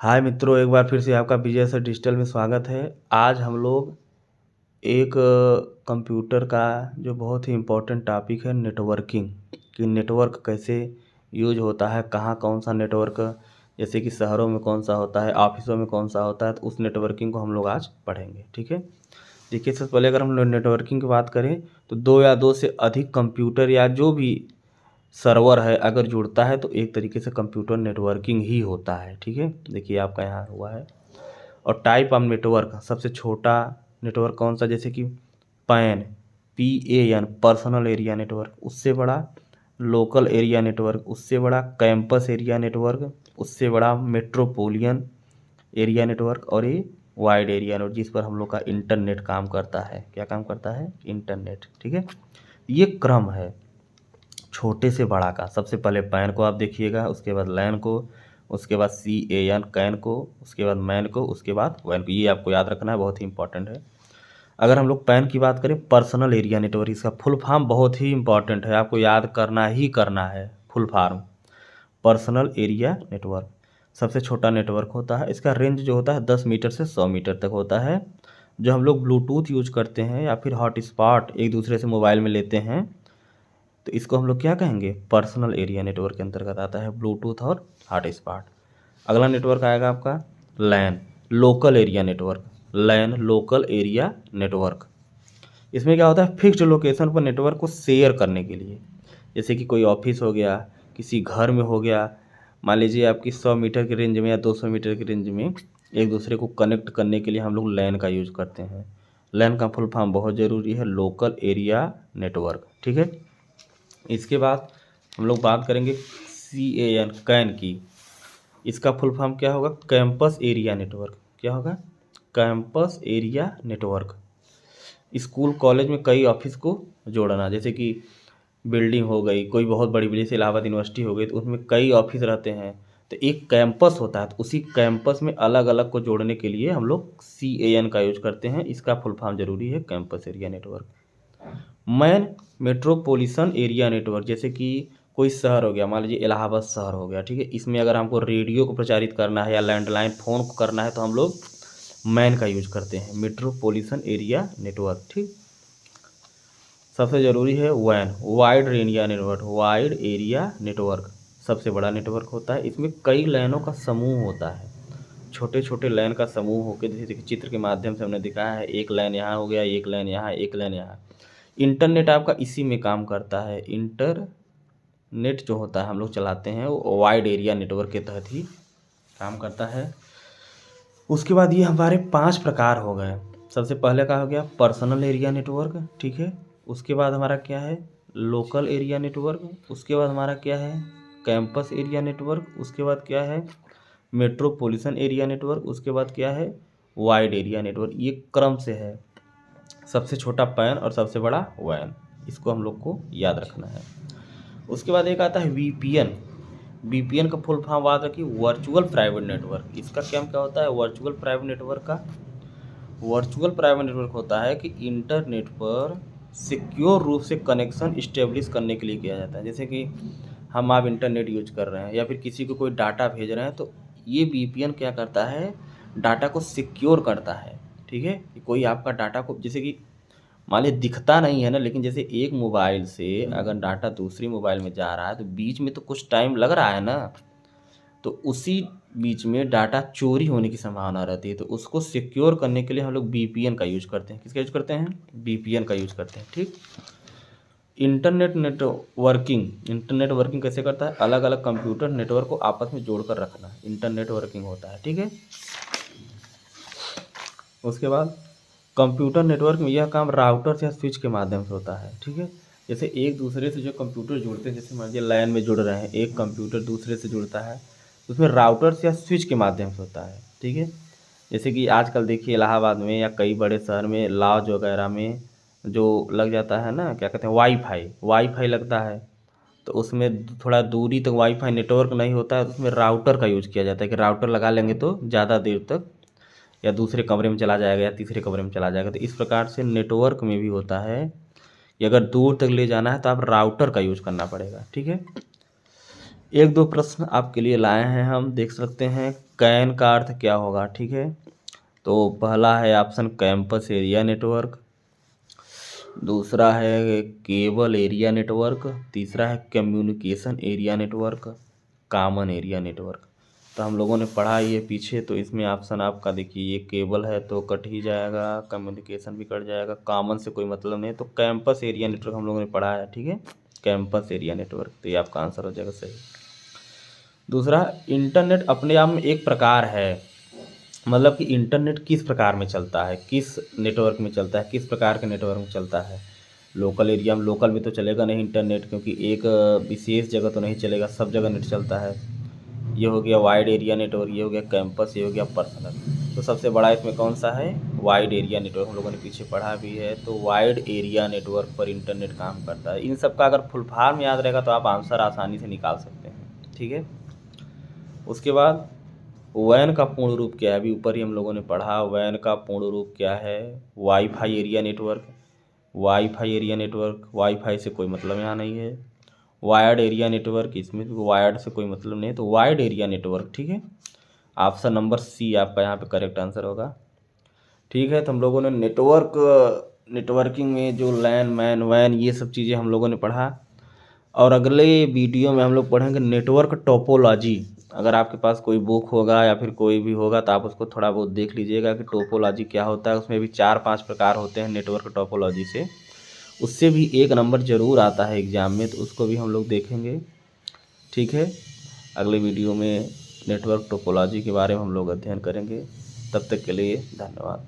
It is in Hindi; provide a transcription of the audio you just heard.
हाय मित्रों, एक बार फिर से आपका विजय सर डिजिटल में स्वागत है। आज हम लोग एक कंप्यूटर का जो बहुत ही इम्पोर्टेंट टॉपिक है नेटवर्किंग, कि नेटवर्क कैसे यूज होता है, कहाँ कौन सा नेटवर्क, जैसे कि शहरों में कौन सा होता है, ऑफिसों में कौन सा होता है, तो उस नेटवर्किंग को हम लोग आज पढ़ेंगे। ठीक है, देखिए सबसे पहले अगर हम लोग नेटवर्किंग की बात करें तो दो या दो से अधिक कंप्यूटर या जो भी सर्वर है अगर जुड़ता है तो एक तरीके से कंप्यूटर नेटवर्किंग ही होता है। ठीक है, देखिए आपका यहाँ हुआ है। और टाइप ऑफ नेटवर्क, सबसे छोटा नेटवर्क कौन सा, जैसे कि pan, PAN, personal area network, उससे बड़ा लोकल एरिया नेटवर्क, उससे बड़ा कैंपस एरिया नेटवर्क, उससे बड़ा मेट्रोपोलियन एरिया नेटवर्क, और ये वाइड एरिया नेटवर्क जिस पर हम लोग का इंटरनेट काम करता है। क्या काम करता है? इंटरनेट। ठीक है, ये क्रम है छोटे से बड़ा का। सबसे पहले पैन को आप देखिएगा, उसके बाद लैन को, उसके बाद CAN कैन को, उसके बाद मैन को, उसके बाद वैन को। ये आपको याद रखना है, बहुत ही इंपॉर्टेंट है। अगर हम लोग पैन की बात करें, पर्सनल एरिया नेटवर्क, इसका फुल फॉर्म बहुत ही इंपॉर्टेंट है, आपको याद करना ही करना है। Full form personal area network सबसे छोटा नेटवर्क होता है। इसका रेंज जो होता है 10 मीटर से 100 मीटर तक होता है। जो हम लोग ब्लूटूथ यूज करते हैं या फिर हॉटस्पॉट एक दूसरे से मोबाइल में लेते हैं तो इसको हम लोग क्या कहेंगे? पर्सनल एरिया नेटवर्क के अंतर्गत आता है ब्लूटूथ और हॉटस्पॉट। अगला नेटवर्क आएगा आपका लैन, लोकल एरिया नेटवर्क। लैन लोकल एरिया नेटवर्क, इसमें क्या होता है? फिक्स्ड लोकेशन पर नेटवर्क को शेयर करने के लिए, जैसे कि कोई ऑफिस हो गया, किसी घर में हो गया, मान लीजिए आपकी 100 मीटर की रेंज में या 200 मीटर की रेंज में एक दूसरे को कनेक्ट करने के लिए हम लोग लैन का यूज करते हैं। लैन का फुल फॉर्म बहुत ज़रूरी है, लोकल एरिया नेटवर्क। ठीक है, इसके बाद हम लोग बात करेंगे CAN कैन की। इसका फुल फॉर्म क्या होगा? Campus area network. क्या होगा? Campus area network. School college में कई ऑफिस को जोड़ना, जैसे कि बिल्डिंग हो गई, कोई बहुत बड़ी बिल्डिंग, जैसे इलाहाबाद यूनिवर्सिटी हो गई, तो उसमें कई ऑफिस रहते हैं, तो एक कैंपस होता है, तो उसी कैंपस में अलग अलग को जोड़ने के लिए हम लोग CAN का यूज करते हैं। इसका फुल फॉर्म जरूरी है, campus area network. Man metropolitan area network, जैसे कि कोई शहर हो गया, मान लीजिए इलाहाबाद शहर हो गया। ठीक है, इसमें अगर हमको रेडियो को प्रचारित करना है या लैंडलाइन फ़ोन को करना है तो हम लोग मैन का यूज करते हैं, मेट्रोपॉलिटन एरिया नेटवर्क। ठीक, सबसे ज़रूरी है वैन, wide area network. Wide area network सबसे बड़ा नेटवर्क होता है, इसमें कई लाइनों का समूह होता है, छोटे छोटे लाइन का समूह होकर, जैसे कि चित्र के माध्यम से हमने दिखाया है, एक लाइन यहाँ हो गया, एक लाइन यहाँ, एक लाइन यहाँ। इंटरनेट आपका इसी में काम करता है। इंटरनेट जो होता है हम लोग चलाते हैं वो वाइड एरिया नेटवर्क के तहत ही काम करता है। उसके बाद ये हमारे 5 प्रकार हो गए। सबसे पहले का हो गया पर्सनल एरिया नेटवर्क। ठीक है, उसके बाद हमारा क्या है? Local area network. उसके बाद हमारा क्या है? Campus area network. उसके बाद क्या है? Metropolitan area network. उसके बाद क्या है? Wide area network. ये क्रम से है, सबसे छोटा पैन और सबसे बड़ा वैन, इसको हम लोग को याद रखना है। उसके बाद एक आता है VPN। VPN का फुल फॉर्म याद रखिए, वर्चुअल प्राइवेट नेटवर्क। इसका क्या होता है? वर्चुअल प्राइवेट नेटवर्क का वर्चुअल प्राइवेट नेटवर्क होता है कि इंटरनेट पर सिक्योर रूप से कनेक्शन इस्टेब्लिश करने के लिए किया जाता है। जैसे कि हम आप इंटरनेट यूज कर रहे हैं या फिर किसी को कोई डाटा भेज रहे हैं, तो ये VPN क्या करता है? डाटा को सिक्योर करता है। ठीक है, कि कोई आपका डाटा को, जैसे कि मान लीजिए दिखता नहीं है ना, लेकिन जैसे एक मोबाइल से अगर डाटा दूसरी मोबाइल में जा रहा है तो बीच में तो कुछ टाइम लग रहा है ना, तो उसी बीच में डाटा चोरी होने की संभावना रहती है, तो उसको सिक्योर करने के लिए हम लोग VPN का यूज करते हैं। किसका यूज करते हैं? VPN का यूज करते हैं। ठीक, इंटरनेट वर्किंग कैसे करता है? अलग अलग कंप्यूटर नेटवर्क को आपस में जोड़कर रखना, इंटरनेट वर्किंग होता है। ठीक है, उसके बाद कंप्यूटर नेटवर्क में यह काम राउटर या स्विच के माध्यम से होता है। ठीक है, जैसे एक दूसरे से जो कंप्यूटर जुड़ते हैं, जैसे मान लीजिए लाइन में जुड़ रहे हैं, एक कंप्यूटर दूसरे से जुड़ता है, तो उसमें राउटर या स्विच के माध्यम से होता है। ठीक है, जैसे कि आजकल देखिए इलाहाबाद में या कई बड़े शहर में लॉज वगैरह में जो लग जाता है ना, क्या कहते हैं, वाईफाई लगता है, तो उसमें थोड़ा दूरी तक वाईफाई नेटवर्क नहीं होता है, तो उसमें राउटर का यूज़ किया जाता है कि राउटर लगा लेंगे तो ज़्यादा देर तक या दूसरे कमरे में चला जाएगा या तीसरे कमरे में चला जाएगा। तो इस प्रकार से नेटवर्क में भी होता है कि अगर दूर तक ले जाना है तो आप राउटर का यूज़ करना पड़ेगा। ठीक है, एक दो प्रश्न आपके लिए लाए हैं हम, देख सकते हैं। कैन का अर्थ क्या होगा, ठीक है। तो पहला है ऑप्शन कैंपस एरिया नेटवर्क, दूसरा है केबल एरिया नेटवर्क, तीसरा है communication area network, common area network. तो हम लोगों ने पढ़ा ये पीछे, तो इसमें ऑप्शन आपका देखिए, ये केबल है तो कट ही जाएगा, कम्युनिकेशन भी कट जाएगा, कॉमन से कोई मतलब नहीं, तो कैंपस एरिया नेटवर्क हम लोगों ने पढ़ा है, ठीक है। कैंपस एरिया नेटवर्क, तो ये आपका आंसर हो जाएगा सही। दूसरा, इंटरनेट अपने आप में एक प्रकार है, मतलब कि इंटरनेट किस प्रकार में चलता है, किस नेटवर्क में चलता है, किस प्रकार के नेटवर्क में चलता है। लोकल एरिया में, लोकल में तो चलेगा नहीं इंटरनेट, क्योंकि एक विशेष जगह तो नहीं चलेगा, सब जगह नेट चलता है। ये हो गया वाइड एरिया नेटवर्क, ये हो गया कैंपस, ये हो गया पर्सनल। तो सबसे बड़ा इसमें कौन सा है, वाइड एरिया नेटवर्क, हम लोगों ने पीछे पढ़ा भी है। तो वाइड एरिया नेटवर्क पर इंटरनेट काम करता है। इन सब का अगर फुल फॉर्म याद रहेगा तो आप आंसर आसानी से निकाल सकते हैं, ठीक है। उसके बाद वैन का पूर्ण रूप क्या है, अभी ऊपर ही हम लोगों ने पढ़ा, वैन का पूर्ण रूप क्या है, wifi area network. Wifi area network, wifi से कोई मतलब यहाँ नहीं है। वायर्ड एरिया नेटवर्क, इसमें वायर्ड से कोई मतलब नहीं है, तो वाइड एरिया नेटवर्क, ठीक है। ऑप्शन नंबर सी आपका यहाँ पे करेक्ट आंसर होगा, ठीक है। तो हम लोगों ने नेटवर्किंग में जो लैन मैन वैन ये सब चीज़ें हम लोगों ने पढ़ा, और अगले वीडियो में हम लोग पढ़ेंगे नेटवर्क टोपोलॉजी। अगर आपके पास कोई बुक होगा या फिर कोई भी होगा तो आप उसको थोड़ा बहुत देख लीजिएगा कि टोपोलॉजी क्या होता है। उसमें भी 4-5 प्रकार होते हैं नेटवर्क टोपोलॉजी से, उससे भी एक नंबर ज़रूर आता है एग्ज़ाम में, तो उसको भी हम लोग देखेंगे, ठीक है। अगले वीडियो में नेटवर्क टोपोलॉजी के बारे में हम लोग अध्ययन करेंगे। तब तक के लिए धन्यवाद।